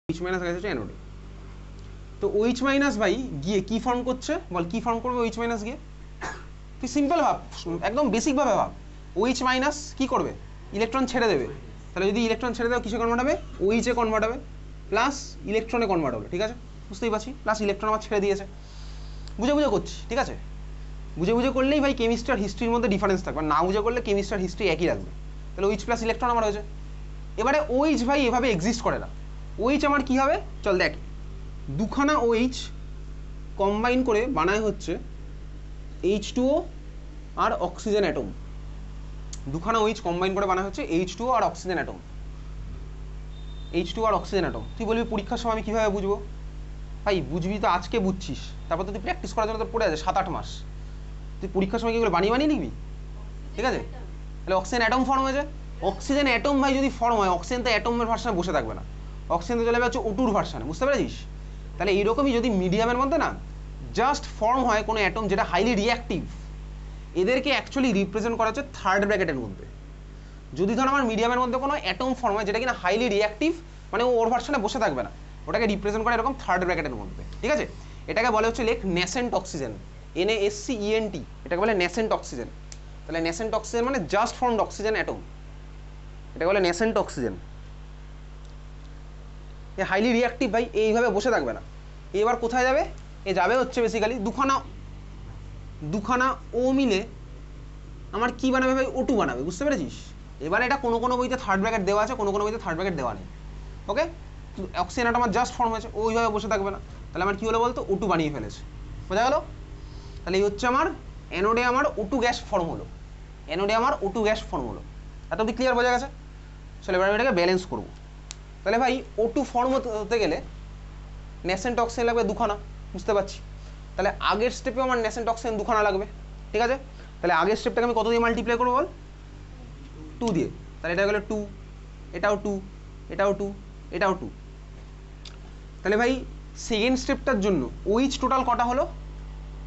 OH minus gas হচ্ছে অ্যানোডে। তো OH minus ভাই গিয়ে কি ফর্ম করছে বল, কি ফর্ম করবে OH মাইনাস গিয়ে? তুই সিম্পল ভাব, একদম বেসিক ভাবে ভাব। OH মাইনাস কি করবে? ইলেকট্রন ছেড়ে দেবে। তাহলে যদি ইলেকট্রন ছেড়ে দেবে কিসে কনভার্ট হবে? OH এ কনভার্ট হবে, প্লাস ইলেকট্রনে কনভার্ট হবে। ঠিক আছে, বুঝতেই পারছি, প্লাস ইলেকট্রন আবার ছেড়ে দিয়েছে। বুঝে বুঝে করছি, ঠিক আছে? বুঝে বুঝে করলেই ভাই কেমিস্ট্রি আর হিস্ট্রির মধ্যে ডিফারেন্স থাকবে, না বুঝে করলে কেমিস্ট্রি আর হিস্ট্রি একই রাখবে। তাহলে OH প্লাস ইলেকট্রন আমার হয়েছে। এবারে OH ভাই এভাবে এক্সিস্ট করে না। OH আমার কি হবে চল দেখ, দুখানা OH কম্বাইন করে বানায় হচ্ছে H2O আর অক্সিজেন অ্যাটম। দুখানা OH কম্বাইন করে বানায় হচ্ছে H2O আর অক্সিজেন অ্যাটম। H2O আর অক্সিজেন অ্যাটম। তুই বলবি পরীক্ষার সময় আমি কীভাবে বুঝবো? ভাই বুঝবি তো আজকে বুঝছিস, তারপর তো তুই প্র্যাকটিস করার জন্য তো পড়ে আছে 7-8 মাস। তুই পরীক্ষার সময় কীগুলো বানিয়ে বানিয়ে নিবি, ঠিক আছে? তাহলে অক্সিজেন অ্যাটম ফর্ম হয়েছে। অক্সিজেন অ্যাটম ভাই যদি ফর্ম হয়, অক্সিজেন তো অ্যাটমের ভার্সানে বসে থাকবে না, অক্সিজেন তো চলে যাবে হচ্ছে O2 ভার্সানে, বুঝতে পেরেছিস? তাহলে এইরকমই যদি মিডিয়ামের মধ্যে না জাস্ট ফর্ম হয় কোনো অ্যাটম যেটা হাইলি রিঅ্যাক্টিভ, এদেরকে অ্যাকচুয়ালি রিপ্রেজেন্ট করা হচ্ছে থার্ড ব্র্যাকেটের মধ্যে। যদি ধর আমার মিডিয়ামের মধ্যে কোনো অ্যাটম ফর্ম হয় যেটা কিনা হাইলি রিঅ্যাক্টিভ, মানে ওর ভার্সানে বসে থাকবে না, ওটাকে রিপ্রেজেন্ট করে এরকম থার্ড ব্র্যাকেটের মধ্যে, ঠিক আছে? এটাকে বলে হচ্ছে লেখ ন্যাসেন্ট অক্সিজেন, NaSCENT, এটাকে বলে ন্যাসেন্ট অক্সিজেন। তাহলে ন্যাসেন্ট অক্সিজেন মানে জাস্ট ফর্মড অক্সিজেন অ্যাটম, এটাকে বলে nascent oxygen. A highly reactive ভাই, এইভাবে বসে থাকবে না। এবার কোথায় যাবে? এ যাবে হচ্ছে বেসিক্যালি দুখানা ও মিলে আমার কি বানাবে ভাই? O2 বানাবে, বুঝতে পেরেছিস? এবার এটা কোনো কোনো বইতে থার্ড ব্র্যাকেট দেওয়া আছে, কোনো কোনো বইতে থার্ড ব্র্যাকেট দেওয়া নেই। ওকে, অক্সিজেন অ্যাটম আমার জাস্ট ফর্ম হয়েছে, ওইভাবে বসে থাকবে না। তাহলে আমার কি হলো বলতো? O2 বানিয়ে ফেলেছে, বোঝা গেল? তাহলে এই হচ্ছে আমার অ্যানোডে আমার O2 গ্যাস ফর্ম হলো, অ্যানোডে আমার O2 গ্যাস ফর্ম হলো। এত অব্দি ক্লিয়ার বোঝা গেছে? চলো এবার আমি এটাকে ব্যালেন্স করবো। তাহলে ভাই O2 ফর্ম হতে গেলে ন্যাসেন্ট অক্সিজেন লাগবে দুখানা, বুঝতে পারছি? তাহলে আগের স্টেপে আমার ন্যাসেন্ট অক্সিজেন দুখানা লাগবে, ঠিক আছে? তাহলে আগের স্টেপটাকে আমি কত দিয়ে মাল্টিপ্লাই করবো বল? 2 দিয়ে। তাহলে এটা গেলো 2, এটাও 2, এটাও 2, এটাও 2। তাহলে ভাই সেকেন্ড স্টেপটার জন্য OH টোটাল কটা হলো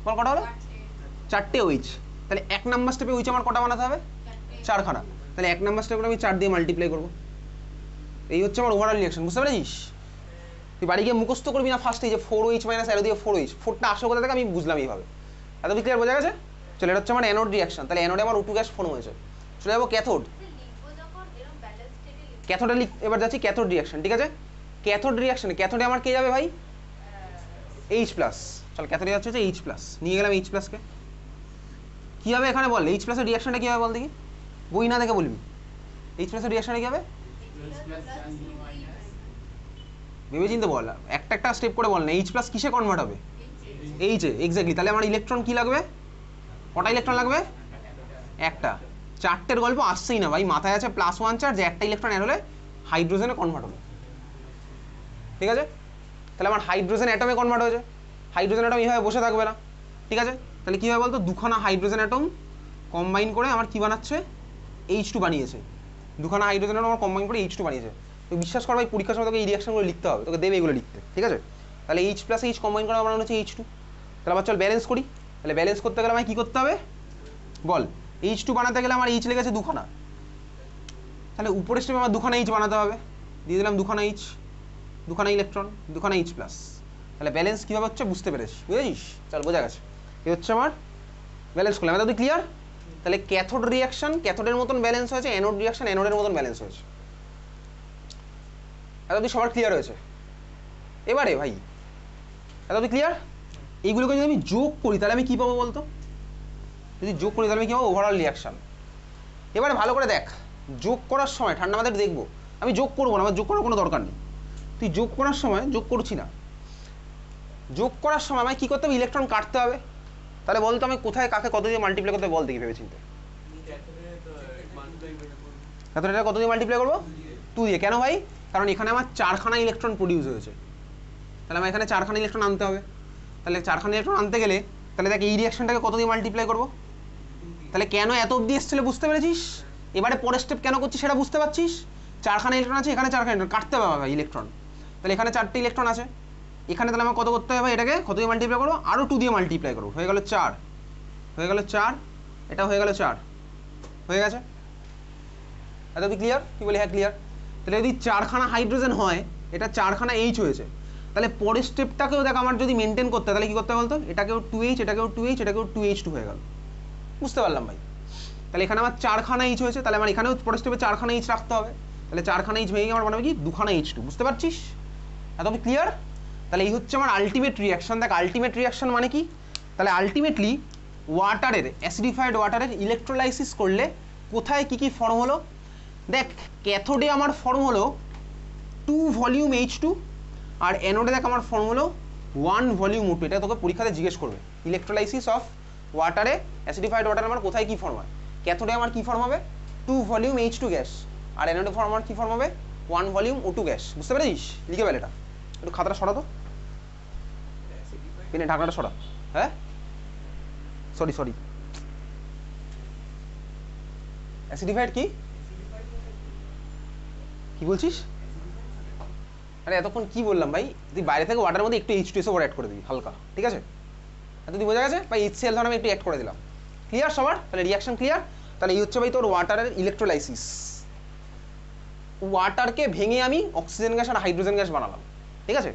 বল? কটা হলো? 4টে OH। তাহলে 1 নাম্বার স্টেপে OH আমার কটা বানাতে হবে? 4খানা। তাহলে 1 নাম্বার স্টেপে আমি 4 দিয়ে মাল্টিপ্লাই করবো। এই হচ্ছে আমার ওভারঅল রিঅ্যাকশন, বুঝতে পেরেছিস? তুই বাড়ি গিয়ে মুখস্থ করবি না ফার্স্টে যে 4OH মাইনাস অ্যারো দিয়ে 4OH, 4টা আসো কোথা থেকে আমি বুঝলাম এইভাবে। এত ক্লিয়ার বোঝা গেছে? চলে, এটা হচ্ছে আমার অ্যানোড রিঅ্যাকশন। তাহলে অ্যানোডে আমার O2 গ্যাস ফর্ম হয়েছে। চলে যাবো ক্যাথোড। ক্যাথোডে এবার যাচ্ছি ক্যাথোড রিঅ্যাকশন, ঠিক আছে? ক্যাথোড রিঅ্যাকশনে ক্যাথোডে আমার কে যাবে ভাই? H plus. চল ক্যাথোডে যাচ্ছে হচ্ছে H প্লাস, নিয়ে গেলাম H প্লাসকে। কী হবে এখানে বল? H প্লাসের রিঅ্যাকশনটা কী হবে বল দেখি, বই না দেখে বলবি। H প্লাসের রিঅ্যাকশনটা কী হবে? ভেবে চিন্তে বল, একটা একটা স্টেপ করে বল না। H প্লাস কিসে কনভার্ট হবে? H এ, এক্স্যাক্টলি। তাহলে আমার ইলেকট্রন কি লাগবে? কটা ইলেকট্রন লাগবে? একটা। 4টের গল্প আসছেই না ভাই, মাথায় আছে +1 চার্জ, একটা ইলেকট্রন এর হলে হাইড্রোজেনে কনভার্ট হবে, ঠিক আছে? তাহলে আমার হাইড্রোজেন অ্যাটমে কনভার্ট হয়েছে। হাইড্রোজেন অ্যাটম এইভাবে বসে থাকবে না, ঠিক আছে? তাহলে কী হবে বলতো? দুখানা হাইড্রোজেন অ্যাটম কম্বাইন করে আমার কি বানাচ্ছে? H2 বানিয়েছে। দুখানা হাইড্রোজেন অ্যাটম আমার কম্বাইন করে H2 বানিয়েছে। তো বিশ্বাস কর ভাই, পরীক্ষার সময় তোকে এই রিঅ্যাকশনগুলো লিখতে হবে, তোকে দেবে এগুলো লিখতে, ঠিক আছে? তাহলে H প্লাস H কম্বাইন করে বানানো হচ্ছে H2। তাহলে আবার চল ব্যালেন্স করি। তাহলে ব্যালেন্স করতে গেলে আমায় কী করতে হবে বল? H2 বানাতে গেলে আমার H লেগেছে দুখানা, তাহলে উপরের স্টেপে আমার দুখানা H বানাতে হবে। দিয়ে দিলাম দুখানা H, দুখানা ইলেকট্রন, দুখানা H প্লাস। তাহলে ব্যালেন্স কীভাবে হচ্ছে বুঝতে পেরেছিস, বুঝেছিস? চল বোঝা গেছে। এই হচ্ছে আমার ব্যালেন্স করলাম, এটা তুই ক্লিয়ার? তাহলে ক্যাথোড রিঅ্যাকশন ক্যাথোডের মতন ব্যালেন্স হয়েছে, অ্যানোড রিঅ্যাকশন অ্যানোডের মতন ব্যালেন্স হয়েছে। এটা তুই সবার ক্লিয়ার হয়েছে? এবারে ভাই এটা তুই ক্লিয়ার? এইগুলোকে যদি আমি যোগ করি তাহলে আমি কী পাবো বলতো? যদি যোগ করি তাহলে আমি কী পাবো? Overall reaction. এবারে ভালো করে দেখ, যোগ করার সময় ঠান্ডা মাথায় দেখবো, আমি যোগ করবো না, আমার যোগ করার কোনো দরকার নেই। তুই যোগ করার সময়, যোগ করছি না, যোগ করার সময় আমায় কী করতে হবে? ইলেকট্রন কাটতে হবে। তাহলে বলতো আমি কোথায় কাকে কত দিয়ে মাল্টিপ্লাই করতে বল দেখি ভেবে চিন্তে। ক্যাথোডে কত দিয়ে মাল্টিপ্লাই করবো? 2 দিয়ে। কেন ভাই? কারণ এখানে আমার 4খানা ইলেকট্রন প্রডিউস হয়েছে, তাহলে আমার এখানে 4খানা ইলেকট্রন আনতে হবে। তাহলে 4খানা ইলেকট্রন আনতে গেলে তাহলে দেখ এই রিঅ্যাকশনটাকে কত দিয়ে মাল্টিপ্লাই করবো? তাহলে কেন এত অবধি এসেছিল বুঝতে পেরেছিস? এবারে পরের স্টেপ কেন করছিস সেটা বুঝতে পারছিস? 4খানা ইলেকট্রন আছে, এখানে 4খানা ইলেকট্রন কাটতে হবে ভাই ইলেকট্রন। তাহলে এখানে 4টে ইলেকট্রন আছে এখানে, তাহলে আমার কত করতে হবে ভাই? এটাকে কত দিয়ে মাল্টিপ্লাই করবো? আরও 2 দিয়ে মাল্টিপ্লাই করবো, হয়ে গেল 4, হয়ে গেল 4, এটা হয়ে গেল 4, হয়ে গেছে। এত কি ক্লিয়ার? কি বলি? হ্যাঁ ক্লিয়ার। তাহলে যদি 4খানা হাইড্রোজেন হয় এটা 4খানা এইচ হয়েছে, তাহলে পরের স্টেপটাকেও দেখ আমার যদি মেনটেন করতে হয় তাহলে কি করতে হবে বলতো, এটাকেও 2H, এটাকেও 2H, এটাকেও 2H2 হয়ে গেল। বুঝতে পারলাম ভাই? তাহলে এখানে আমার 4খানা এইচ হয়েছে, তাহলে আমার এখানেও পরের স্টেপে 4খানা এইচ রাখতে হবে, তাহলে 4খানা এইচ ভেঙে আমার বানাবে কি 2খানা H2। বুঝতে পারছিস? এত ক্লিয়ার? তাহলে এই হচ্ছে আমার আলটিমেট রিয়াকশন। দেখ আলটিমেট রিয়াকশন মানে কি, তাহলে আলটিমেটলি ওয়াটারের, অ্যাসিডিফাইড ওয়াটারের ইলেকট্রোলাইসিস করলে কোথায় কি কি ফর্ম হলো, দেখ ক্যাথোডে আমার ফর্ম হলো 2 ভলিউম H2, আর অ্যানোডে দেখ আমার ফর্ম হলো 1 ভলিউম O2। এটা তোকে পরীক্ষাতে জিজ্ঞেস করবে, ইলেকট্রোলাইসিস অফ ওয়াটারে, অ্যাসিডিফাইড ওয়াটার আমার কোথায় কি ফর্ম হয়। ক্যাথোডে আমার কি ফর্ম হবে 2 ভলিউম H2 গ্যাস, আর অ্যানোডে ফর্ম আমার কি ফর্ম হবে 1 ভলিউম O2 গ্যাস। বুঝতে পেরেছিস? লিখে ফেল এটা, একটু খাতাটা সরাতো, পেনে ঢাকনাটা সরা। হ্যাঁ সরি সরি, অ্যাসিডিফাইড কি কি বলছিস? আরে এতক্ষণ কি বললাম ভাই, তুই বাইরে থেকে ওয়াটারের মধ্যে একটু H2SO4 অ্যাড করে দিবি হালকা, ঠিক আছে? এতদিন বোঝা গেছে ভাই? HCl ধর আমি একটু অ্যাড করে দিলাম, ক্লিয়ার সবার? তাহলে রিয়াকশন ক্লিয়ার। তাহলে এই হচ্ছে ভাই তোর ওয়াটারের ইলেকট্রোলাইসিস। ওয়াটারকে ভেঙে আমি অক্সিজেন গ্যাস আর হাইড্রোজেন গ্যাস বানালাম, ঠিক আছে?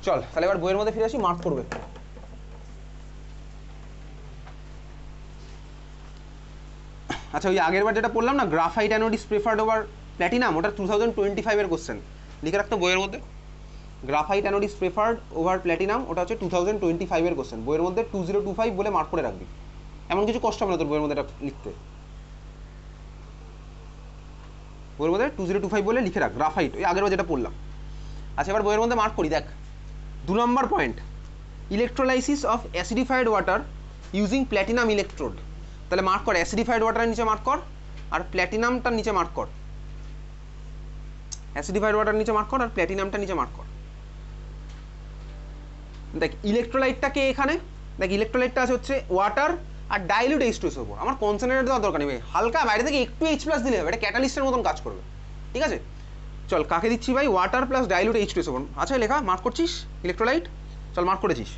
চল তাহলে এবার বইয়ের মধ্যে ফিরে আসি, মার্ক করবে। আচ্ছা ওই আগের বার যেটা পড়লাম না, graphite anode is preferred over platinum, ওটা 2025 এর কোশ্চেন, লিখে রাখতো বইয়ের মধ্যে। Graphite anode is preferred over platinum, ওটা হচ্ছে 2025 এর কোশ্চেন, বইয়ের মধ্যে 2025 বলে মার্ক করে রাখবি, এমন কিছু কষ্ট হবে না তোর বইয়ের মধ্যে এটা লিখতে। বইয়ের মধ্যে 2025 বলে লিখে রাখ, গ্রাফাইট, ওই আগের বার যেটা পড়লাম। আচ্ছা এবার বইয়ের মধ্যে মার্ক করি, দেখ 2 নম্বর point, electrolysis of acidified water using platinum electrode. তাহলে মার্ক কর, অ্যাসিডিফাইড ওয়াটারের নিচে মার্ক কর, আর প্ল্যাটিনামটার নিচে মার্ক কর। অ্যাসিডিফাইড ওয়াটার নিচে মার্ক কর, আর প্ল্যাটিনামটার নিচে মার্ক কর। দেখ ইলেকট্রোলাইটটাকে এখানে, দেখ ইলেকট্রোলাইটটা আছে হচ্ছে ওয়াটার আর ডাইলিউট H2SO4। আমার কনসেন্ট্রেট দেওয়ার দরকার নেই, হালকা বাইরে থেকে একটু H+ দিলে হবে, এটা ক্যাটালিস্টের মতন কাজ করবে, ঠিক আছে? চল কাকে দিচ্ছি ভাই, ওয়াটার প্লাস ডাইলিউট H2SO4। আচ্ছা লেখা মার্ক করছিস ইলেকট্রোলাইট, চল মার্ক করেছিস।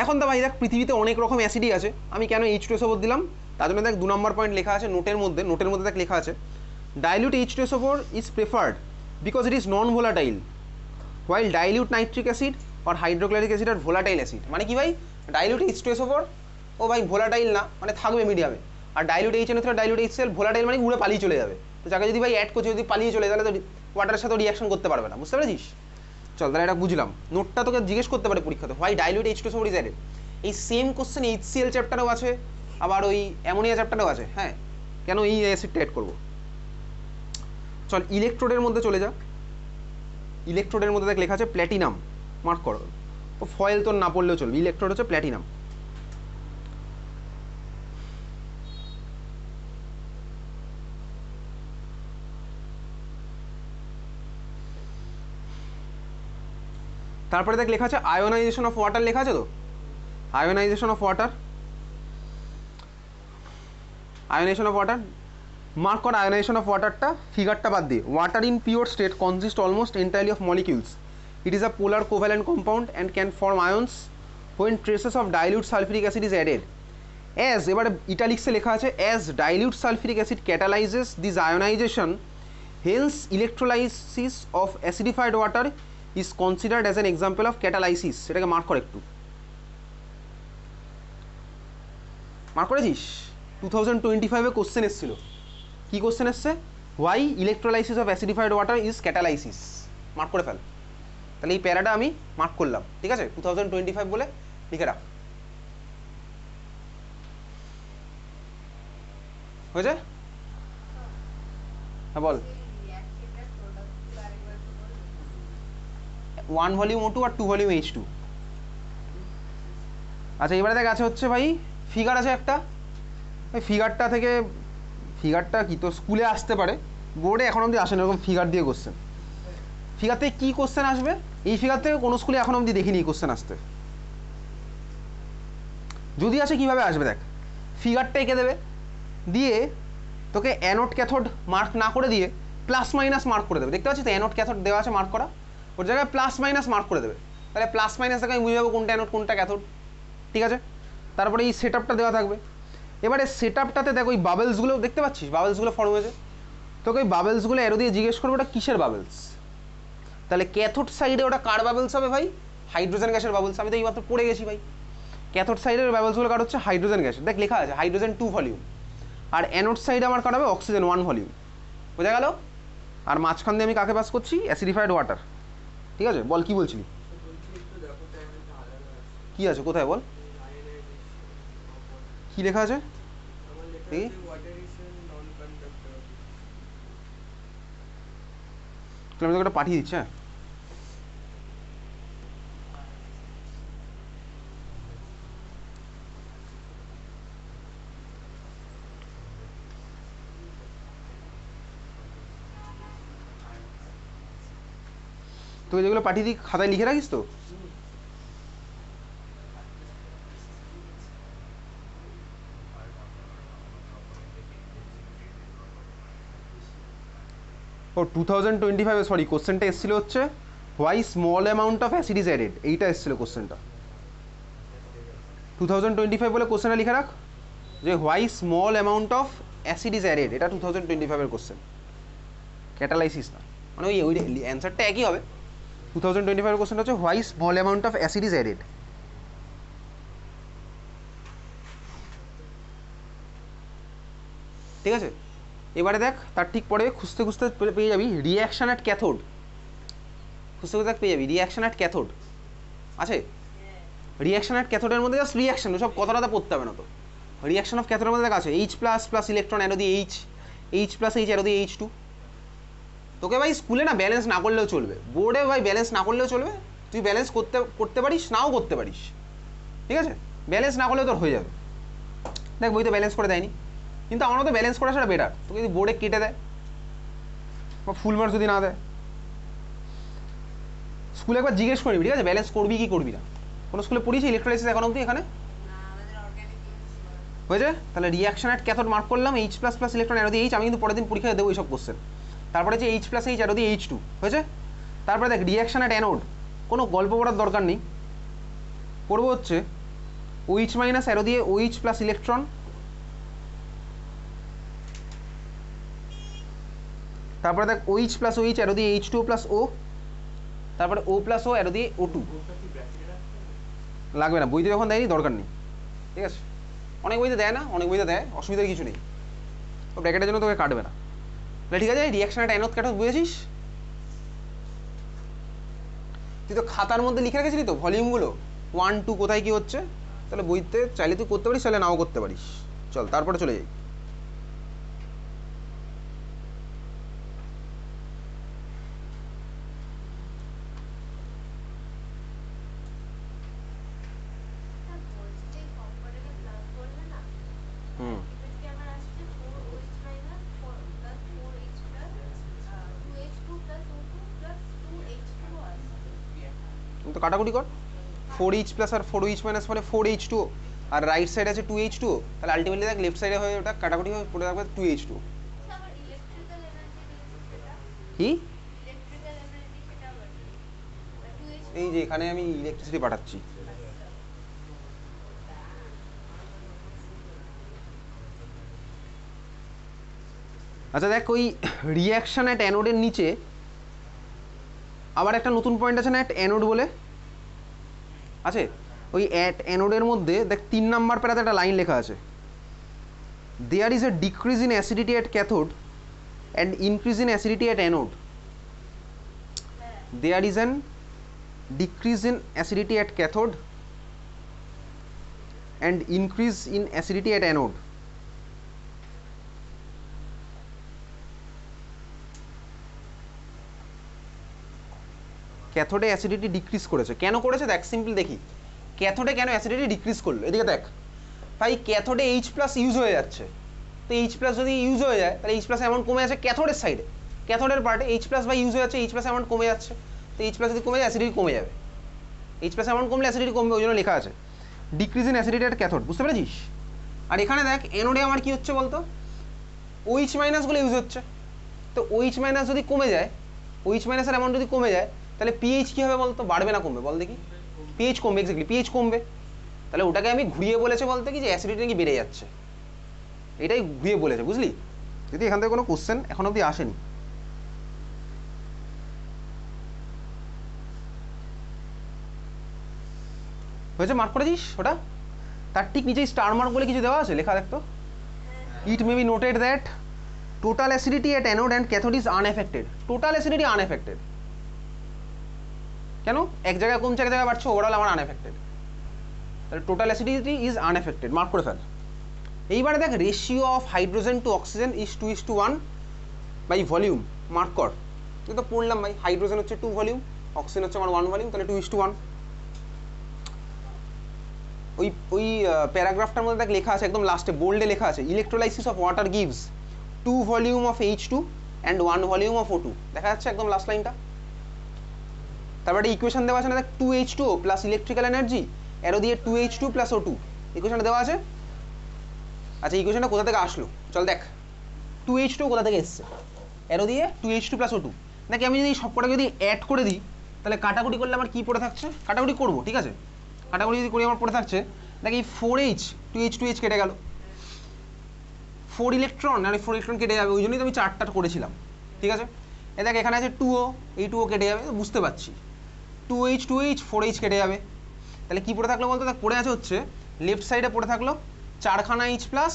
এখন তো ভাই দেখ পৃথিবীতে অনেক রকম অ্যাসিডই আছে, আমি কেন H2SO4 দিলাম তার জন্য দেখ 2 নম্বর পয়েন্ট লেখা আছে নোটের মধ্যে দেখ লেখা আছে, dilute H2SO4 is preferred because it is non volatile, while dilute nitric acid or hydrochloric acid are volatile acid। মানে কি ভাই, ডাইলিউট H2SO4 ও ভাই ভোলাটাইল না, মানে থাকবে মিডিয়ামে, আর dilute HNO3 dilute HCl volatile মানে উড়ে পালিয়ে চলে যাবে। তো যাকে যদি ভাই অ্যাড করছে যদি পালিয়ে চলে তাহলে তো ওয়াটারের সাথে রিঅ্যাকশন করতে পারবে না। বুঝতে পেরেছিস? চল তাহলে এটা বুঝলাম, নোটটা তোকে জিজ্ঞেস করতে পারে পরীক্ষাতে, why dilute H2SO4 is added. এই সেম কোশ্চেন HCl চ্যাপ্টারেও আছে, আবার ওই অ্যামোনিয়া চ্যাপ্টারেও আছে। হ্যাঁ কেন এই অ্যাসিডটা অ্যাড করবো। চল ইলেকট্রোডের মধ্যে চলে যা, ইলেকট্রোডের মধ্যে দেখ লেখা আছে প্ল্যাটিনাম, মার্ক করো, ও ফয়েল তোর না পড়লেও চলবে, ইলেকট্রোড হচ্ছে প্ল্যাটিনাম। তারপরে দেখ লেখা আছে আয়োনাইজেশন অফ ওয়াটার, লেখা আছে তো ionisation of water, ionisation of water mark কর। আয়োনাইজেশন অফ ওয়াটারটা ফিগারটা বাদ দিয়ে, water in pure state consist almost entirely of molecules, it is a polar covalent compound and can form ions when traces of dilute sulphuric acid is added as, এবারে ইটালিক্সে লেখা আছে as dilute sulphuric acid catalyses this ionisation, hence electrolysis of acidified water is considered as an example of catalysis. এটাকে mark কর একটু, mark করেছিস? 2025 question এসেছিল, কি কোশ্চেন এসছে, why electrolysis of acidified water is catalysis, mark করে ফেল। তাহলে এই প্যারাটা আমি মার্ক করলাম, ঠিক আছে? 2025 বলে লিখে রাখ, হয়েছে? হ্যাঁ বল। 1 ভলিউম O2 আর 2 ভলিউম H2। আচ্ছা এবারে দেখ আছে হচ্ছে ভাই ফিগার আছে একটা, ওই ফিগারটা থেকে, ফিগারটা কি তো স্কুলে আসতে পারে, বোর্ডে এখন অবধি আসেন এরকম ফিগার দিয়ে কোশ্চেন। ফিগার থেকে কী কোশ্চেন আসবে, এই ফিগার থেকে কোনো স্কুলে এখন অবধি দেখিনি এই কোশ্চেন আসতে, যদি আসে কীভাবে আসবে দেখ, ফিগারটা এঁকে দেবে, দিয়ে তোকে অ্যানোড ক্যাথোড মার্ক না করে দিয়ে প্লাস মাইনাস মার্ক করে দেবে। দেখতে পাচ্ছিস তো অ্যানোড ক্যাথোড দেওয়া আছে মার্ক করা, ওর জায়গায় প্লাস মাইনাস মার্ক করে দেবে, তাহলে প্লাস মাইনাস থেকে আমি বুঝে যাবো কোনটা অ্যানোড কোনটা ক্যাথোড, ঠিক আছে? তারপরে এই সেট আপটা দেওয়া থাকবে, এবারে সেট আপটাতে দেখ ওই বাবেলসগুলো দেখতে পাচ্ছিস, বাবেলসগুলো ফর্ম হয়েছে, তোকে ওই বাবেলসগুলো অ্যারো দিয়ে জিজ্ঞেস করবো ওটা কিসের বাবেলস, তাহলে ক্যাথোড সাইডে ওটা কার বাবেলস হবে ভাই? হাইড্রোজেন গ্যাসের বাবেলস। আমি তো এইমাত্র পড়ে গেছি ভাই, ক্যাথোড সাইডের বাবেলসগুলো কার হচ্ছে হাইড্রোজেন গ্যাসের। দেখ লেখা আছে হাইড্রোজেন 2 ভলিউম, আর অ্যানোড সাইডে আমার কাটাবে অক্সিজেন 1 ভলিউম। বোঝা গেল? আর মাঝখান দিয়ে আমি কাকে পাস করছি? অ্যাসিডিফাইড ওয়াটার। ঠিক আছে, বল কি বলছিলি? কি আছে কোথায় বল, কি লেখা আছে? আমি তোকে একটা পাঠিয়ে দিচ্ছি। হ্যাঁ, তোকে যেগুলো পাঠিয়ে দিই খাতায় লিখে রাখিস তো? ও 2025 সরি, কোশ্চেনটা এসেছিল হচ্ছে why small amount of acid is added, এইটা এসেছিল কোশ্চেনটা। 2025 বলে কোশ্চেনটা লিখে রাখ, যে why small amount of acid is added, এটা 2025 কোশ্চেন, ক্যাটালাইসিস না। মানে ওই ওই অ্যান্সারটা একই হবে। 2025 কোশ্চেনটা হচ্ছে why small amount of acid is added. ঠিক আছে, এবারে দেখ তার ঠিক পরে খুঁজতে খুঁজতে পেয়ে যাবি রিয়াকশন অ্যাট ক্যাথোড। খুঁজতে খুঁজতে পেয়ে যাবি রিয়াকশন অ্যাট ক্যাথোড আছে। রিয়াকশন অ্যাট ক্যাথোডের মধ্যে জাস্ট রিয়াকশন, সব কথাটা পড়তে হবে না তো। রিয়াকশন অফ ক্যাথোডের মধ্যে দেখা আছে H plus plus electron arrow দিয়ে H, H plus H arrow দিয়ে H2। তোকে ভাই স্কুলে না ব্যালেন্স না করলেও চলবে, বোর্ডে ভাই ব্যালেন্স না করলেও চলবে। তুই ব্যালেন্স করতে পারিস, নাও করতে পারিস। ঠিক আছে, ব্যালেন্স না করলেও তোর হয়ে যাবে। দেখ বইতে ব্যালেন্স করে দেয়নি, কিন্তু আমার মতো ব্যালেন্স করা সেটা বেটার। তোকে যদি বোর্ডে কেটে দেয় বা ফুল মার্কস যদি না দেয়, স্কুলে একবার জিজ্ঞেস করবি, ঠিক আছে, ব্যালেন্স করবি কি করবি না। কোনো স্কুলে পড়িয়েছি ইলেকট্রোলাইসিস এখন অবধি এখানে হয়েছে? তাহলে রিয়াকশন অ্যাট ক্যাথোড মার্ক করলাম, H plus plus electron arrow দিয়ে এইচ। আমি কিন্তু পরের দিন পরীক্ষায় দেবো এইসব কোশ্চেন। তারপরে যে এইচ প্লাস এইচ অ্যারো দিয়ে H2 হয়েছে। তারপরে দেখ রিয়াকশন অ্যাট অ্যানোড, কোনো গল্প পড়ার দরকার নেই, করবো হচ্ছে OH মাইনাস অ্যারো দিয়ে OH প্লাস ইলেকট্রন, তারপরে দেখ OH প্লাস OH অ্যারো দিয়ে H2O প্লাস O, তারপরে O প্লাস O অ্যারো দিয়ে O2। লাগবে না, বইতে যখন দেয়নি দরকার নেই। ঠিক আছে, অনেক বইতে দেয় না, অনেক বইতে দেয়, অসুবিধার কিছু নেই। তো ব্র্যাকেটের জন্য তোকে কাটবে না। তাহলে ঠিক আছে, রিয়াকশন অ্যাট অ্যানোড ক্যাথোড বুঝেছিস? তুই তো খাতার মধ্যে লিখে রেখেছিলি তো ভলিউমগুলো 1 2 কোথায় কি হচ্ছে। তাহলে বইতে চাইলে তুই করতে পারিস, চাইলে নাও করতে পারিস। চল তারপরে চলে যাই। তো কাটাকুটি কর, 4H প্লাস আর 4OH মাইনাস ফলে 4H2O, আর রাইট সাইড আছে 2H2O। তাহলে আলটিমেটলি দেখ লেফট সাইডে হয়ে ওটা কাটাকুটি হয়ে পড়ে থাকবে 2H2O। কি? এই যে এখানে আমি ইলেকট্রিসিটি পাঠাচ্ছি। আচ্ছা দেখ, ওই রিয়াকশন অ্যাট অ্যানোডের নিচে আবার একটা নতুন পয়েন্ট আছে না, অ্যাট অ্যানোড বলে আছে। ওই অ্যাট অ্যানোডের মধ্যে দেখ 3 নাম্বার প্যারাতে একটা লাইন লেখা আছে, there is a decrease in acidity at cathode and increase in acidity at anode. There is an decrease in acidity at cathode and increase in acidity at anode. ক্যাথোডে acidity decrease করেছে, কেন করেছে দেখ simple দেখি। ক্যাথোডে কেন acidity decrease করলো, এদিকে দেখ ভাই, ক্যাথোডে H প্লাস ইউজ হয়ে যাচ্ছে। তো H প্লাস যদি ইউজ হয়ে যায় তাহলে H প্লাস অ্যামাউন্ট কমে যাচ্ছে ক্যাথোডের সাইডে, ক্যাথোডের পার্টে H প্লাস বা ইউজ হয়ে যাচ্ছে, H প্লাস অ্যামাউন্ট কমে যাচ্ছে। তো H প্লাস যদি কমে যায় অ্যাসিডিটি কমে যাবে, H প্লাস অ্যামাউন্ট কমলে অ্যাসিডিটি কমবে, ওই জন্য লেখা আছে decrease in acidity at cathode. বুঝতে পেরেছিস? আর এখানে দেখ অ্যানোডে আমার কি হচ্ছে বলতো, OH মাইনাসগুলো ইউজ হচ্ছে। তো OH মাইনাস যদি কমে যায়, OH মাইনাসের অ্যামাউন্ট যদি কমে যায়, তাহলে পিএইচ কী হবে বলতো, বাড়বে না কমবে বল দেখি? পিএইচ কমবে, এক্স্যাক্টলি পিএইচ কমবে। তাহলে ওটাকে আমি ঘুরিয়ে বলেছে বলতে কি যে অ্যাসিডিটি নাকি বেড়ে যাচ্ছে, এটাই ঘুরিয়ে বলেছে, বুঝলি? যদি এখান থেকে কোনো কোশ্চেন এখন অবধি আসেনি। হয়েছে? মার্ক করে দিস ওটা। তার ঠিক নিচেই স্টার মার্ক বলে কিছু দেওয়া আছে, লেখা দেখতো। It may be noted that total acidity at anode and cathode is unaffected. Total acidity unaffected কেন? এক জায়গায় কমছে, এক জায়গায় বাড়ছে, ওভারঅল আমার আনএফেক্টেড। তাহলে total acidity is unaffected, mark করে ফেল। এইবারে দেখ ratio of hydrogen to oxygen is 2:1 by volume, mark কর। তুই তো পড়লাম ভাই, হাইড্রোজেন হচ্ছে 2 ভলিউম, অক্সিজেন হচ্ছে আমার 1 ভলিউম, তাহলে 2:1। ওই প্যারাগ্রাফটার মধ্যে দেখ লেখা আছে একদম লাস্টে বোল্ডে লেখা আছে, electrolysis of water gives 2 volume of H2 and 1 volume of O2, দেখা যাচ্ছে একদম লাস্ট লাইনটা। তারপরে ইকুয়েশন দেওয়া আছে না দেখ, 2H2O প্লাস ইলেকট্রিক্যাল এনার্জি এরো দিয়ে 2H2 প্লাস O2, ইকুয়েশনটা দেওয়া আছে। আচ্ছা ইকুয়েশনটা কোথা থেকে আসলো চল দেখ, 2H2 কোথা থেকে এসছে, এরো দিয়ে 2H2 প্লাস O2। নাকি আমি যদি সবকটা যদি অ্যাড করে দিই তাহলে কাটাকুটি করলে আমার কি পড়ে থাকছে, কাটাকুটি করবো ঠিক আছে, কাটাকুটি যদি করি আমার পড়ে থাকছে নাকি 4H 2H কেটে গেল, 4 ইলেকট্রন আর 4 ইলেকট্রন কেটে যাবে, ওই জন্যই তো আমি চারটা করেছিলাম ঠিক আছে। এ দেখ এখানে আছে 2O, এই 2O কেটে যাবে, বুঝতে পারছি 2H 4H কেটে যাবে। তাহলে কি পড়ে থাকলো বলতো, দেখ পড়ে আছে হচ্ছে লেফট সাইডে পড়ে থাকলো 4খানা H প্লাস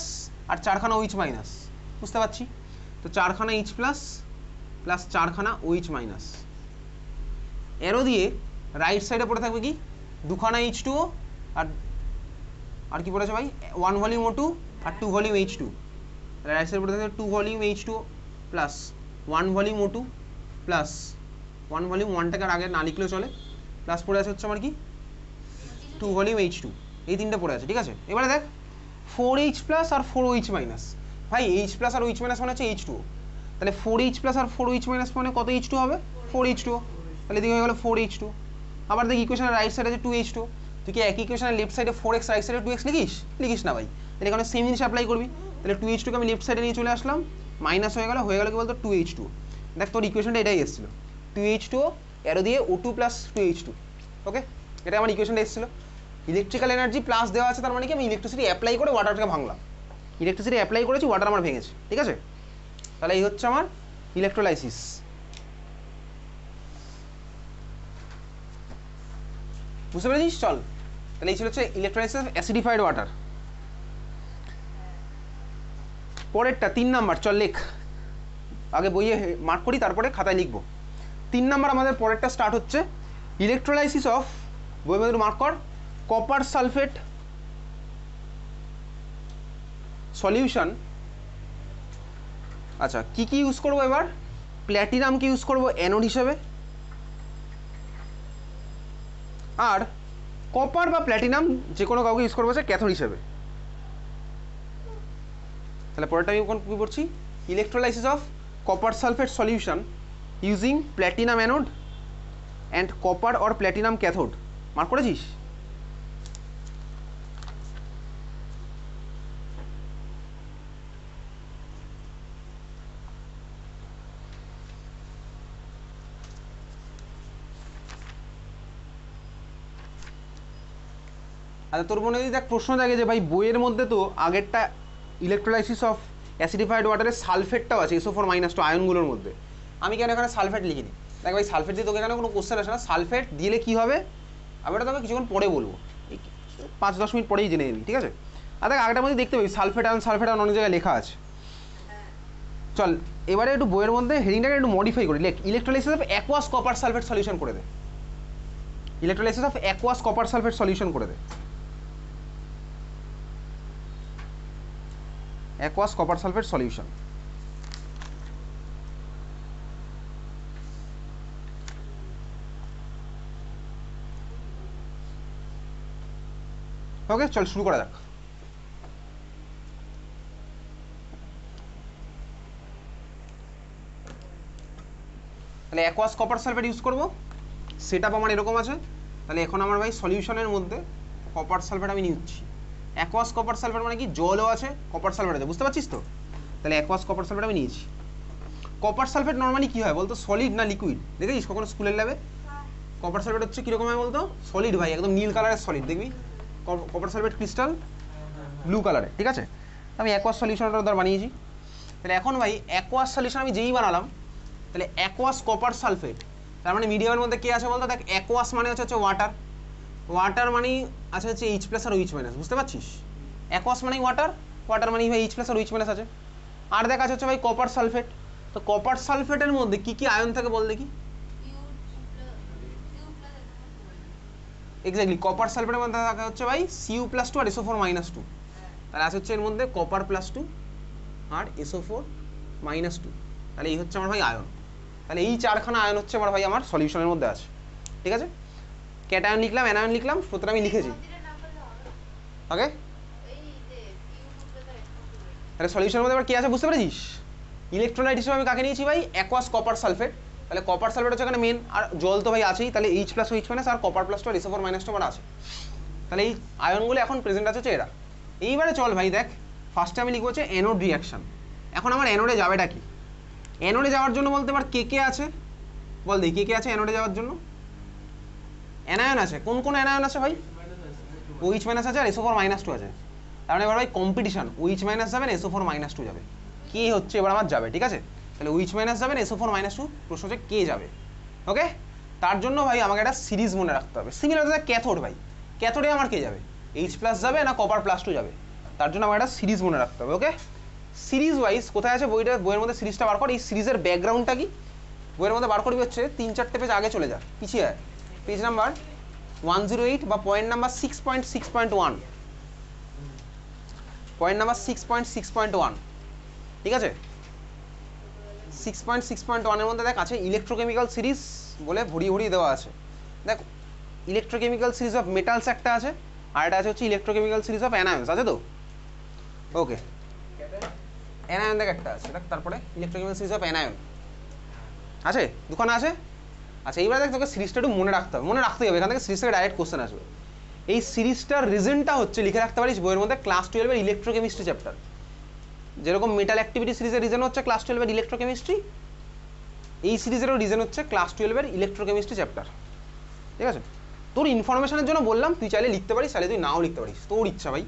আর 4খানা OH মাইনাস, বুঝতে পারছি। তো 4খানা H প্লাস প্লাস 4খানা OH মাইনাস, এরো দিয়ে রাইট সাইডে পড়ে থাকবে কি 2খানা H2O আর কি পড়েছে ভাই 1 ভলিউম O2 আর 2 ভলিউম H2। তাহলে রাইট সাইডে পড়ে থাকবে 2 volume H2O plus 1 volume O2 plus 1 volume, 1টাকে আগে না লিখলেও চলে, প্লাস পড়ে আছে হচ্ছে আমার কি 2 ভলিউম H2, এই তিনটে পড়ে আছে ঠিক আছে। এবারে দেখ 4H প্লাস আর 4OH মাইনাস, ভাই H প্লাস আর OH মাইনাস মানে হচ্ছে H2O, তাহলে 4H প্লাস আর 4OH মাইনাস মানে কত H2 হবে 4H2O, তাহলে এদিকে হয়ে গেলো 4H2। আবার দেখ ইকুয়েশনের রাইট সাইডে আছে 2H2, তুই কি একই ইকুয়েশনের লেফট সাইডে 4x রাইট সাইডে 2x লিখিস না ভাই, তাহলে এখানে সেম জিনিস অ্যাপ্লাই করবি। তাহলে 2H2কে আমি লেফট সাইডে নিয়ে চলে আসলাম, মাইনাস হয়ে গেল কি বলতো 2H2। দেখ তোর ইকুয়েশনটা এটাই এসেছিল 2H2O এরো দিয়ে O2 প্লাস 2H2, ওকে এটা আমার ইকুয়েশনটা এসেছিল। ইলেকট্রিক্যাল এনার্জি প্লাস দেওয়া আছে, তার মানে কি আমি ইলেকট্রিসিটি অ্যাপ্লাই করে ওয়াটারটাকে ভাঙলাম, ইলেকট্রিসিটি অ্যাপ্লাই করেছি, ওয়াটার আমার ভেঙেছে ঠিক আছে। তাহলে এই হচ্ছে আমার ইলেকট্রোলাইসিস। বুঝতে পেরেছিস? চল তাহলে এই ছিল হচ্ছে ইলেকট্রোলাইসিস অফ অ্যাসিডিফাইড ওয়াটার। পরেরটা 3 নাম্বার, চল লেখ, আগে বইয়ে মার্ক করি তারপরে খাতায় লিখবো। 3 নাম্বার আমাদের পরেরটা স্টার্ট হচ্ছে ইলেকট্রোলাইসিস অফ, বইয়ের মধ্যে মার্ক কর, কপার সালফেট সলিউশন। আচ্ছা কি কি ইউজ করবো এবার, প্ল্যাটিনামকে ইউজ করবো অ্যানোড হিসেবে, আর কপার বা প্ল্যাটিনাম যে কোনো কাউকে ইউজ করবো হচ্ছে ক্যাথোড হিসেবে। তাহলে পরেরটা আমি কি করছি, electrolysis of copper sulphate solution using platinum anode and copper or platinum cathode, mark করেছিস? আচ্ছা তোর মনে যদি দেখ প্রশ্ন থাকে যে ভাই বইয়ের মধ্যে তো আগেরটা ইলেকট্রোলাইসিস অফ অ্যাসিডিফাইড ওয়াটারের সালফেটটাও আছে SO4- আয়নগুলোর মধ্যে, আমি কেন এখানে সালফেট লিখিনি? দেখ ভাই সালফেট দিয়ে তোকে এখানে কোনো কোশ্চেন আসে না, সালফেট দিলে কী হবে আমি এটা তোকে কিছুক্ষণ পরে বলবো, এই 5-10 মিনিট পরেই জেনে নিবি ঠিক আছে। আর দেখ আগেটার মধ্যে দেখতে পাবি সালফেট আয়ন অনেক জায়গায় লেখা আছে। চল এবারে একটু বইয়ের মধ্যে হেডিংটাকে একটু মডিফাই করি, electrolysis of aqueous copper sulphate solution করে দে, electrolysis of aqueous copper sulphate solution করে দে, aqueous copper sulfate solution। ওকে চল শুরু করা যাক। তাহলে aqueous copper sulfate ইউজ করব, সেটআপ আমার এরকম আছে। তাহলে এখন আমার ভাই সলিউশনের মধ্যে কপার সালফেট আমি নিচ্ছি, অ্যাকোয়াস কপার সালফেট মানে কি জলও আছে কপার সালফেট আছে, বুঝতে পারছিস তো? তাহলে অ্যাকোয়াস কপার সালফেট আমি নিয়েছি। কপার সালফেট নর্মালি কী হয় বলতো, সলিড না লিকুইড? দেখেছিস কখনো স্কুলের ল্যাবে? কপার সালফেট হচ্ছে কীরকম হয় বলতো, সলিড ভাই, একদম নীল কালারের সলিড, দেখবি কপার সালফেট ক্রিস্টাল ব্লু কালারের, ঠিক আছে। আমি অ্যাকোয়াস সলিউশনটা ধর বানিয়েছি। তাহলে এখন ভাই অ্যাকোয়াস সলিউশন আমি যেই বানালাম, তাহলে অ্যাকোয়াস কপার সালফেট, তার মানে মিডিয়ামের মধ্যে কে আছে বলতো? দেখ অ্যাকোয়াস মানে হচ্ছে ওয়াটার, ওয়াটার মানেই আছে হচ্ছে এইচ প্লাস আর এইচ মাইনাস, বুঝতে পারছিস? অ্যাকোয়াস মানেই ওয়াটার, ওয়াটার মানেই ভাই এইচ প্লাস আর এইচ মাইনাস আছে। আর দেখ আছে হচ্ছে ভাই কপার সালফেট। তো কপার সালফেটের মধ্যে কি কি আয়ন থাকে বল দেখি? এক্স্যাক্টলি, কপার সালফেটের মধ্যে থাকে হচ্ছে ভাই Cu প্লাস টু আর SO4 মাইনাস টু। তাহলে আছে হচ্ছে এর মধ্যে কপার প্লাস টু আর SO4 মাইনাস টু। তাহলে এই হচ্ছে আমার ভাই আয়ন। তাহলে এই চারখানা আয়ন হচ্ছে আমার ভাই আমার সলিউশনের মধ্যে আছে, ঠিক আছে? ক্যাটায়ন লিখলাম, অ্যানায়ন লিখলাম, সূত্র আমি লিখেছি। ওকে, তাহলে সলিউশনের মধ্যে এবার কি আছে বুঝতে পেরেছিস? ইলেকট্রোলাইট হিসেবে আমি কাকে নিয়েছি ভাই? Aqueous copper sulphate. তাহলে কপার সালফেট হচ্ছে এখানে মেন, আর জল তো ভাই আছেই, তাহলে এইচ প্লাস এইচ মাইনাস আর কপার প্লাস টু আর SO4 মাইনাস টু আমার আছে। তাহলে এই আয়নগুলো এখন প্রেজেন্ট আছে হচ্ছে এরা। এইবারে চল ভাই দেখ, ফার্স্টে আমি লিখবো হচ্ছে অ্যানোড রিয়াকশন। এখন আমার অ্যানোডে যাবেটা কি? অ্যানোডে যাওয়ার জন্য বলতে পার কে কে আছে বল দেখি, কে কে আছে অ্যানোডে যাওয়ার জন্য? অ্যানায়ন আছে। কোন কোন অ্যানায়ন আছে ভাই? OH মাইনাস আছে আর SO4 মাইনাস টু আছে। তার মানে এবার ভাই কম্পিটিশন, OH মাইনাস যাবেন, SO4 মাইনাস টু যাবে। কে হচ্ছে এবার আমার যাবে, ঠিক আছে? তাহলে OH মাইনাস যাবেন, SO4 মাইনাস টু, প্রশ্ন হচ্ছে কে যাবে। ওকে, তার জন্য ভাই আমাকে একটা সিরিজ মনে রাখতে হবে। সিমিলার ক্যাথোড ভাই, ক্যাথোডে আমার কে যাবে? H প্লাস যাবে না কপার প্লাস টু যাবে? তার জন্য আমাকে একটা সিরিজ মনে রাখতে হবে। ওকে, সিরিজ ওয়াইজ কোথায় আছে বইয়ের মধ্যে সিরিজটা বার কর। এই সিরিজের ব্যাকগ্রাউন্ডটা কি বইয়ের মধ্যে বার করবি হচ্ছে 3-4টে পেজ আগে চলে যা, পিছিয়ে আয়, পেজ নাম্বার 108 বা পয়েন্ট নাম্বার 6.6.1, পয়েন্ট নাম্বার 6.6.1, ঠিক আছে? 6.6.1 এর মধ্যে দেখ আছে ইলেকট্রোকেমিক্যাল সিরিজ বলে ভরিয়ে ভরিয়ে দেওয়া আছে। দেখ ইলেকট্রোকেমিক্যাল সিরিজ অফ মেটালস একটা আছে, আর এটা আছে হচ্ছে ইলেকট্রোকেমিক্যাল সিরিজ অফ অ্যানায়ন্স, আছে তো? ওকে, অ্যানায়ন দেখ একটা আছে, দেখ তারপরে ইলেকট্রোকেমিক্যাল সিরিজ অফ অ্যানায়ন আছে, দুখানা আছে। আচ্ছা এইবার দেখ তোকে সিরিজটা একটু মনে রাখতে হবে, এখান থেকে সিরিজ থেকে ডাইরেক্ট কোশ্চেন আসবে। এই সিরিজটার রিজনটা হচ্ছে লিখে রাখতে পারিস বইয়ের মধ্যে ক্লাস 12 এর ইলেকট্রোকেমিস্ট্রি চ্যাপ্টার। যেরকম মেটাল অ্যাক্টিভিটি সিরিজের রিজন হচ্ছে ক্লাস 12 এর ইলেকট্রোকেমিস্ট্রি, এই সিরিজেরও রিজন হচ্ছে ক্লাস 12 এর ইলেকট্রোকেমিস্ট্রি চ্যাপ্টার, ঠিক আছে? তোর ইনফরমেশনের জন্য বললাম, তুই চাইলে লিখতে পারিস, চাইলে তুই নাও লিখতে পারিস, তোর ইচ্ছা ভাই।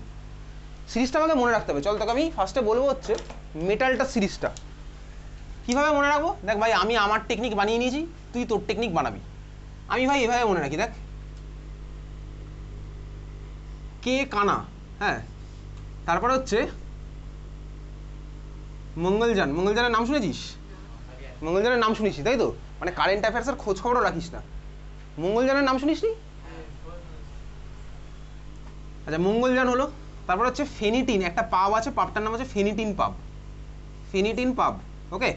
সিরিজটা আমাকে মনে রাখতে হবে। চল তোকে আমি ফার্স্টে বলবো হচ্ছে মেটালটা সিরিজটা কীভাবে মনে রাখবো। দেখ ভাই আমি আমার টেকনিক বানিয়ে নিয়েছি, তুই তোর টেকনিক বানাবি। আমি ভাই এভাবে মনে রাখি, দেখ কে কানা, হ্যাঁ, তারপরে হচ্ছে মঙ্গলযান। মঙ্গলযানের নাম শুনেছিস? মঙ্গলযানের নাম শুনিস তাই তো? মানে কারেন্ট অ্যাফেয়ার্সের খোঁজ খবরও রাখিস না, মঙ্গলযানের নাম শুনিস নি? আচ্ছা মঙ্গলযান হলো। তারপর হচ্ছে ফেনিটিন, একটা পাব আছে, পাবটার নাম হচ্ছে ফেনিটিন পাব, ফেনিটিন পাব। ওকে,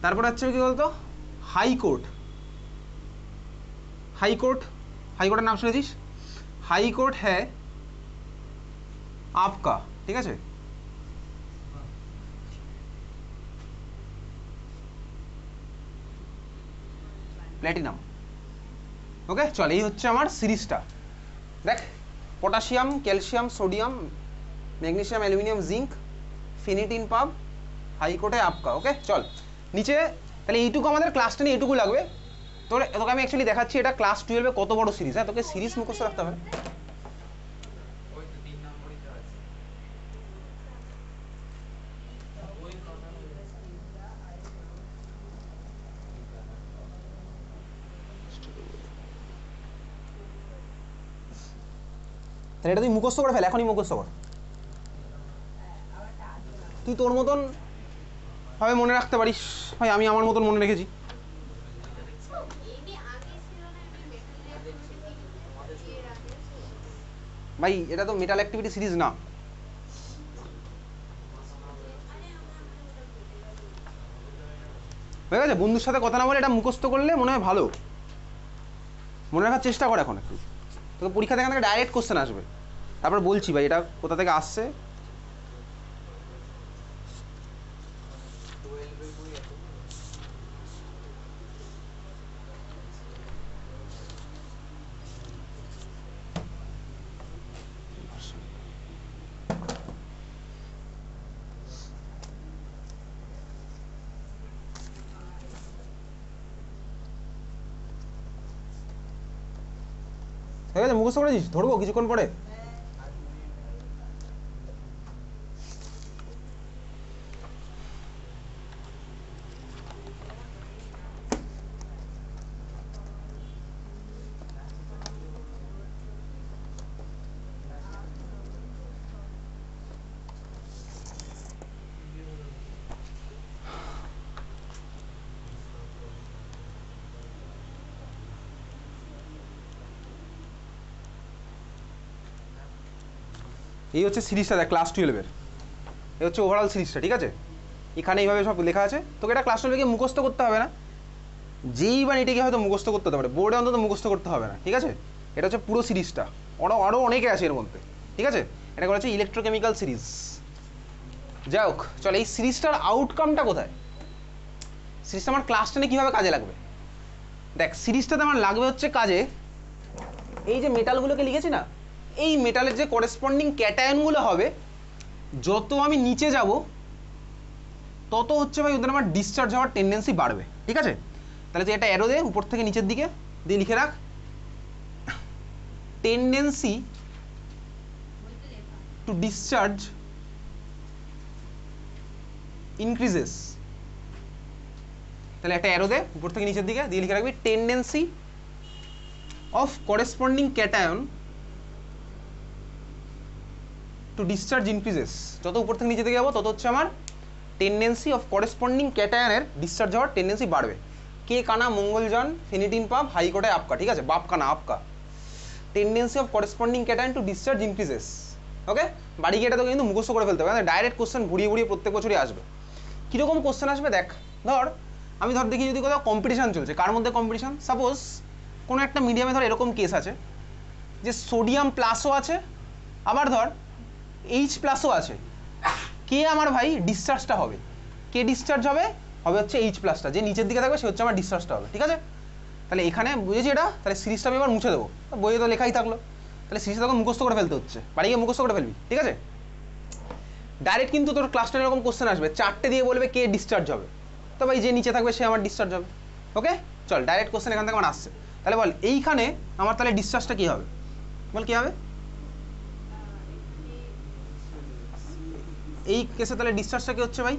তারপর হচ্ছে কি বলতো হাইকোর্ট, হাইকোর্ট, হাইকোর্টের নাম শুনেছিস? হাইকোর্ট হ্যাঁ আপকা, ঠিক আছে? প্ল্যাটিনাম। ওকে চল, এই হচ্ছে আমার সিরিজটা। দেখ potassium, calcium, sodium, magnesium, aluminium, zinc, ফেনিটিন পাব, হাইকোর্টে আপকা। ওকে চল নিচে, তাহলে এইটুকু আমাদের ক্লাস 10 এইটুকু লাগবে। তোকে আমি অ্যাকচুয়ালি দেখাচ্ছি এটা ক্লাস 12 কত বড় সিরিজ। হ্যাঁ, তোকে সিরিজ মুখস্থ রাখতে হবে। তাহলে এটা তুই মুখস্থ করে ফেল, এখনই মুখস্থ কর। তুই তোর মতন ভাবে মনে রাখতে পারিস ভাই, আমি আমার মতন মনে রেখেছি। ভাই এটা তো মেটাল অ্যাক্টিভিটি সিরিজ না। হয়ে গেছে, বন্ধুর সাথে কথা না বলে এটা মুখস্থ করলে মনে হয় ভালো। মনে রাখার চেষ্টা কর এখন একটু, তোকে পরীক্ষা থেকে ডাইরেক্ট কোশ্চেন আসবে। তারপর বলছি ভাই এটা কোথা থেকে আসছে। ঠিক আছে, মুখস্থ করেছিস? ধরবো কিছুক্ষণ পরে। এই হচ্ছে সিরিজটা দেখ ক্লাস 12-এর, এই হচ্ছে ওভারঅল সিরিজটা, ঠিক আছে? এখানে এইভাবে সব লেখা আছে, তোকে এটা ক্লাস 12-এ মুখস্থ করতে হবে না, যেই বা এটাকে হয়তো মুখস্থ করতে হতে পারে, বোর্ডে অন্তত মুখস্থ করতে হবে না, ঠিক আছে? এটা হচ্ছে পুরো সিরিজটা, আরও অনেকে আছে এর মধ্যে, ঠিক আছে? এটা করা হচ্ছে ইলেকট্রোকেমিক্যাল সিরিজ। যাই হোক, চল এই সিরিজটার আউটকামটা কোথায়, সিরিজটা আমার ক্লাস 10-এ কীভাবে কাজে লাগবে? দেখ সিরিজটাতে আমার লাগবে হচ্ছে কাজে, এই যে মেটালগুলোকে লিখেছি না, এই মেটালের যে করেসপন্ডিং ক্যাটায়নগুলো হবে, যত আমি নিচে যাব তত হচ্ছে ভাই ওদের আমার ডিসচার্জ হওয়ার টেন্ডেন্সি বাড়বে, ঠিক আছে? তাহলে তুই একটা অ্যারো দে উপর থেকে নিচের দিকে দিয়ে লিখে রাখ, টেন্ডেন্সি টু ডিসচার্জ ইনক্রিজেস। তাহলে একটা অ্যারো দে উপর থেকে নিচের দিকে দিয়ে লিখে রাখবি, tendency of corresponding cation to discharge increases. যত উপর থেকে নিচে দিকে যাবো তত হচ্ছে আমার টেন্ডেন্সি অফ করেসপন্ডিং ক্যাটায়নের ডিসচার্জ হওয়ার টেন্ডেন্সি বাড়বে। কে কানা মঙ্গলযান ফেনিটিন পাপ হাইকোর্টে আপকা, ঠিক আছে? বাপ কানা আপকা, tendency of corresponding cation to discharge increases. Okay, বাড়ি গিয়ে এটা তো কিন্তু মুখস্থ করে ফেলতে হবে, ডাইরেক্ট কোশ্চেন ঘুরিয়ে ঘুরিয়ে প্রত্যেক বছরই আসবে। কীরকম কোশ্চেন আসবে দেখ, আমি দেখি যদি কোথাও কম্পিটিশান চলছে, কার মধ্যে কম্পিটিশান, সাপোজ কোনো একটা মিডিয়ামে ধর এরকম কেস আছে যে সোডিয়াম প্লাসও আছে, আবার ধর এইচ প্লাসও আছে, কে আমার ভাই ডিসচার্জটা হবে, কে ডিসচার্জ হবে হচ্ছে এইচ প্লাসটা, যে নিচের দিকে থাকবে সে হচ্ছে আমার ডিসচার্জটা হবে, ঠিক আছে? তাহলে এখানে বুঝেছি এটা, তাহলে সিরিজটা আমি এবার মুছে দেবো, বইয়ে তো লেখাই থাকলো, তাহলে সিরিজটা তখন মুখস্থ করে ফেলতে হচ্ছে, বাড়ি গিয়ে মুখস্থ করে ফেলবি, ঠিক আছে? ডাইরেক্ট কিন্তু তোর ক্লাস 10 এরকম কোশ্চেন আসবে, 4টে দিয়ে বলবে কে ডিসচার্জ হবে, তো ভাই যে নিচে থাকবে সে আমার ডিসচার্জ হবে। ওকে, চল ডাইরেক্ট কোশ্চেন এখান থেকে আমার আসছে, তাহলে বল এইখানে আমার তাহলে ডিসচার্জটা কী হবে, বল কী হবে এই কেসে? তাহলে ডিসচার্জটা কি হচ্ছে ভাই,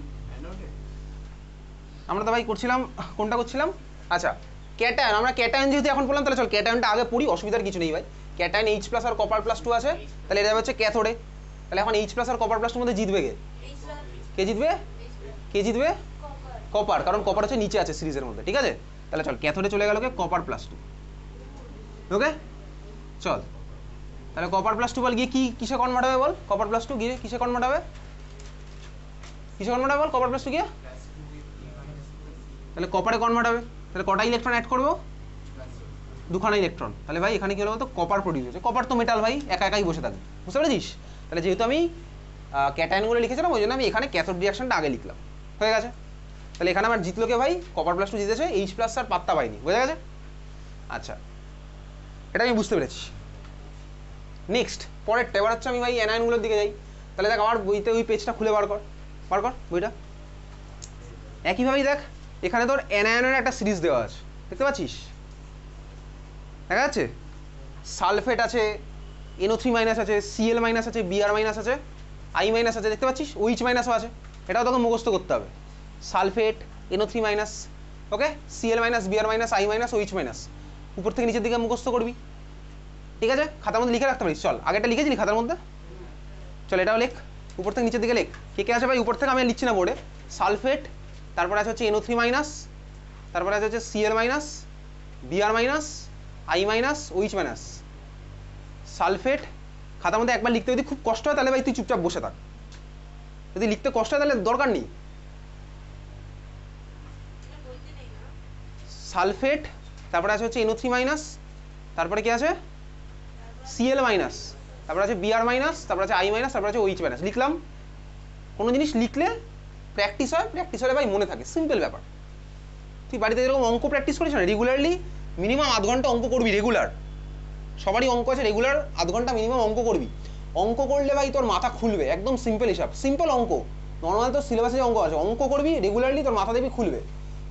আমরা তো ভাই করছিলাম কোনটা করছিলাম, আচ্ছা ক্যাটায়ন, আমরা ক্যাটায়ন যেহেতু এখন বললাম তাহলে চল ক্যাটায়নটা আগে পড়ি, অসুবিধার কিছু নেই ভাই। ক্যাটায়ন এইচ প্লাস আর কপার প্লাস 2 আছে, তাহলে এটা হচ্ছে ক্যাথোডে, তাহলে এখন এইচ প্লাস আর কপার প্লাস 2 মধ্যে জিতবে কে জিতবে কপার, কারণ কপার হচ্ছে নিচে আছে সিরিজের মধ্যে, ঠিক আছে? তাহলে চল ক্যাথোডে চলে গেল কে, কপার প্লাস 2। ওকে চল, তাহলে কপার প্লাস 2 বল গিয়ে কিসে কনভার্ট হবে, বল কপার প্লাস 2 গিয়ে কিসে কনভার্ট হবে, বল কপার প্লাস 2 গিয়ে, তাহলে কপারে কনভার্ট হবে, তাহলে কটা ইলেকট্রন অ্যাড করবো, 2খানা ইলেকট্রন, তাহলে ভাই এখানে কি হলো বলতো কপার প্রডিউস হচ্ছে, কপার তো মেটাল ভাই একা একাই বসে থাকবে, বুঝতে পেরেছিস? তাহলে যেহেতু আমি ক্যাটায়নগুলো লিখেছিলাম ওই জন্য আমি এখানে ক্যাথোড রিয়াকশনটা আগে লিখলাম, হয়ে গেছে? তাহলে এখানে আমার জিতলো কে ভাই, কপার প্লাস 2 জিতেছে, এইচ প্লাস আর পাত্তা পাইনি, বোঝা গেছে? আচ্ছা এটা আমি বুঝতে পেরেছি। নেক্সট পরেরটা এবার হচ্ছে আমি ভাই অ্যানায়নগুলোর দিকে যাই, তাহলে দেখ আমার বইতে ওই পেজটা খুলে বার কর বইটা, একইভাবেই দেখ এখানে তোর অ্যানায়নের একটা সিরিজ দেওয়া আছে, দেখতে পাচ্ছিস, দেখা যাচ্ছে? সালফেট আছে, NO3 মাইনাস আছে, Cl মাইনাস আছে, Br মাইনাস আছে, I মাইনাস আছে, দেখতে পাচ্ছিস? OH মাইনাসও আছে, এটাও তোকে মুখস্থ করতে হবে, sulphate NO3 minus, okay, Cl minus, Br minus, I minus, OH minus, উপর থেকে নিচের দিকে মুখস্থ করবি, ঠিক আছে? খাতার মধ্যে লিখে রাখতে পারিস, চল আগেটা লিখেছিলি খাতার মধ্যে, চল এটাও লেখ, উপর থেকে নিচের দিকে লেখ, কে আছে ভাই উপর থেকে, আমি লিখছি না বোর্ডে, সালফেট, তারপরে আছে হচ্ছে NO3 মাইনাস, তারপরে আছে হচ্ছে Cl minus, Br minus, I minus, OH minus, sulphate, খাতার মধ্যে একবার লিখতে যদি খুব কষ্ট হয় তাহলে ভাই তুই চুপচাপ বসে থাক, যদি লিখতে কষ্ট হয় তাহলে দরকার নেই। সালফেট, তারপরে আছে হচ্ছে NO3 মাইনাস, তারপরে কি আছে Cl মাইনাস, তারপরে আছে Br মাইনাস, তারপরে আছে I মাইনাস, তারপরে আছে OH মাইনাস। লিখলাম, কোনো জিনিস লিখলে প্র্যাকটিস হয়, প্র্যাকটিস হলে ভাই মনে থাকে, সিম্পল ব্যাপার। তুই বাড়িতে যেরকম অঙ্ক প্র্যাকটিস করিস না রেগুলারলি, মিনিমাম আধ ঘন্টা অঙ্ক করবি রেগুলার, সবারই অঙ্ক আছে রেগুলার আধ ঘন্টা মিনিমাম অঙ্ক করবি, অঙ্ক করলে ভাই তোর মাথা খুলবে, একদম সিম্পল হিসাব, সিম্পল অঙ্ক, নর্মাল তোর সিলেবাসে যে অঙ্ক আছে অঙ্ক করবি রেগুলারলি, তোর মাথা দেখবি খুলবে।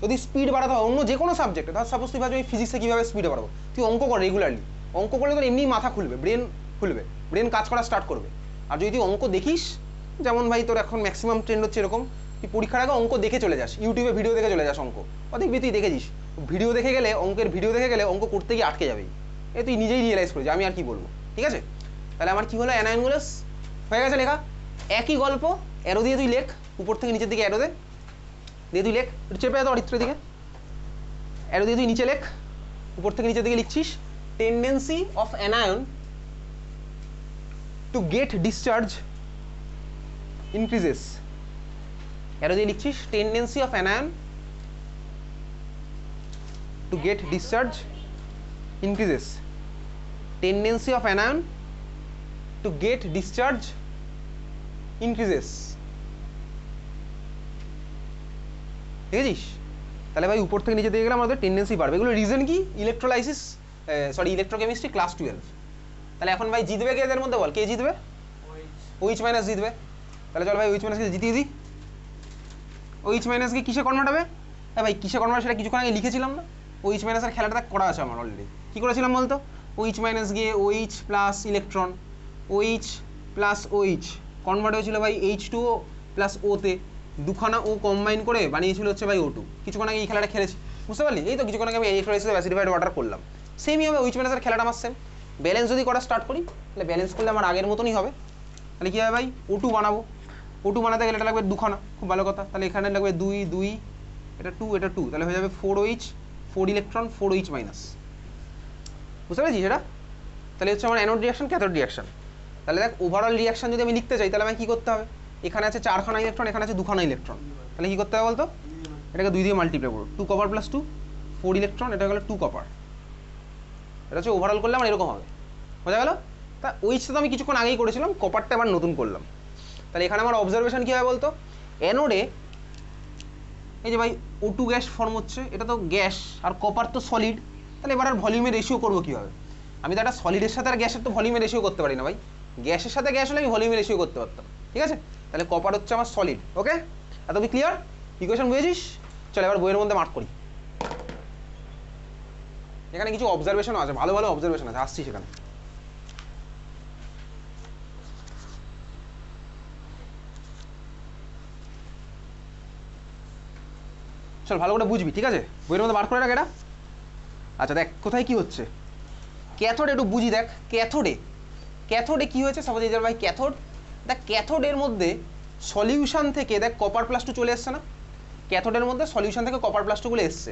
যদি স্পিড বাড়াতে হয় অন্য যে কোনো সাবজেক্টে, ধর সাপোজ তুই ভাবছি আমি ফিজিক্সে কীভাবে স্পিড বাড়াবো, তুই অঙ্ক কর রেগুলারলি, অঙ্ক করলে তোর এমনি মাথা খুলবে, ব্রেন খুলবে, ব্রেন কাজ করা স্টার্ট করবে। আর যদি তুই অঙ্ক দেখিস, যেমন ভাই তোর এখন ম্যাক্সিমাম ট্রেন্ড হচ্ছে এরকম, তুই পরীক্ষার আগে অঙ্ক দেখে চলে যাস, ইউটিউবে ভিডিও দেখে চলে যাস অঙ্ক, দেখবি তুই দেখেছিস ভিডিও দেখে গেলে, অঙ্কের ভিডিও দেখে গেলে অঙ্ক করতে গিয়ে আটকে যাবে, এ তুই নিজেই রিয়েলাইজ করিস, আমি আর কি বলবো, ঠিক আছে? তাহলে আমার কি হলো, অ্যানায়নগুলো হয়ে গেছে লেখা, একই গল্প, অ্যারো দিয়ে তুই লেখ, উপর থেকে নিচের দিকে অ্যারো দিয়ে তুই লেখ, চেপে যেত অরিত্রের দিকে, অ্যারো দিয়ে তুই নিচে লেখ, উপর থেকে নিচের দিকে লিখছিস, tendency of anion to get discharge increases, এর দিয়ে লিখছিস tendency of anion to get discharge increases, tendency of anion to get discharge increases. দেখেছিস? তাহলে ভাই উপর থেকে নিচে দিয়ে গেলে আমাদের টেন্ডেন্সি বাড়বে। এগুলো রিজন কি? Electrolysis sorry electrochemistry class 12। তাহলে এখন ভাই জিতবে কে এদের মধ্যে বল, কে জিতবে? OH মাইনাস জিতবে। তাহলে চল ভাই OH মাইনাসকে জিতিয়ে দিই। OH মাইনাসকে কিসে কনভার্ট হবে? হ্যাঁ ভাই কিসে কনভার্ট সেটা কিছুক্ষণ আগে লিখেছিলাম না? OH মাইনাসের খেলাটা করা আছে আমার অলরেডি। কী করেছিলাম বলতো? OH মাইনাস গিয়ে OH plus electron, OH plus OH convert হয়েছিল ভাই H2O প্লাস O তে, দুখানা ও কম্বাইন করে বানিয়েছিল হচ্ছে ভাই O2। কিছুক্ষণ আগে এই খেলাটা খেলেছি, বুঝতে পারলি? এই তো কিছুক্ষণ আগে আমি ইলেকট্রোলাইসিস অ্যাসিডিফাইড ওয়াটার করলাম। সেমই হবে OH মাইনাসের খেলাটা আমার সেম। ব্যালেন্স যদি করা স্টার্ট করি তাহলে ব্যালেন্স করলে আমার আগের মতনই হবে। তাহলে কী হবে ভাই? O2 বানাবো। O2 বানাতে গেলে এটা লাগবে দুখানা, খুব ভালো কথা। তাহলে এখানে লাগবে 2 2, এটা 2 এটা 2, তাহলে হয়ে যাবে 4OH 4 ইলেকট্রন 4OH মাইনাস। বুঝতে পেরেছি সেটা? তাহলে হচ্ছে আমার অ্যানোড রিয়াকশন ক্যাথোড রিয়াকশন। তাহলে দেখ ওভারঅল রিয়াকশন যদি আমি লিখতে চাই তাহলে আমি কী করতে হবে? এখানে আছে 4খানা ইলেকট্রন, এখানে আছে 2খানা ইলেকট্রন, তাহলে কী করতে হবে বলতো? এটাকে 2 দিয়ে মাল্টিপ্লাই করবো, 2 কপার প্লাস 2 4 ইলেকট্রন, এটা হলো 2 কপার। এটা হচ্ছে ওভারঅল করলে আমার এরকম হবে, বোঝা গেল? তা OH তো আমি কিছুক্ষণ আগেই করেছিলাম, কপারটা আবার নতুন করলাম। তাহলে এখানে আমার অবজারভেশন কী হবে বলতো? অ্যানোডে এই যে ভাই O2 গ্যাস ফর্ম হচ্ছে, এটা তো গ্যাস আর কপার তো সলিড, তাহলে এবার আর ভলিউমের রেশিও করবো কীভাবে? আমি তো একটা সলিডের সাথে আর গ্যাসের তো ভলিউমের রেশিও করতে পারি না ভাই। গ্যাসের সাথে গ্যাস হলে আমি ভলিউমের রেশিও করতে পারতাম, ঠিক আছে? তাহলে কপার হচ্ছে আমার সলিড। ওকে, এত কি ক্লিয়ার? ইকুয়েশন বুঝেছিস? চল এবার বইয়ের মধ্যে মার্ক করি। এখানে কিছু অবজারভেশনও আছে, ভালো ভালো অবজারভেশন আছে, আসছি সেখানে। চল ভালো করে বুঝবি, ঠিক আছে? বইয়ের মধ্যে বার করে রাখ এটা। আচ্ছা দেখ কোথায় কি হচ্ছে। ক্যাথোড একটু বুঝি, দেখ ক্যাথোডে কি হয়েছে। সাপোজ এই যে ভাই ক্যাথোড, দেখ ক্যাথোডের মধ্যে সলিউশন থেকে দেখ কপার প্লাস 2 চলে এসছে না? ক্যাথোডের মধ্যে সলিউশন থেকে কপার প্লাস 2 গুলো এসছে।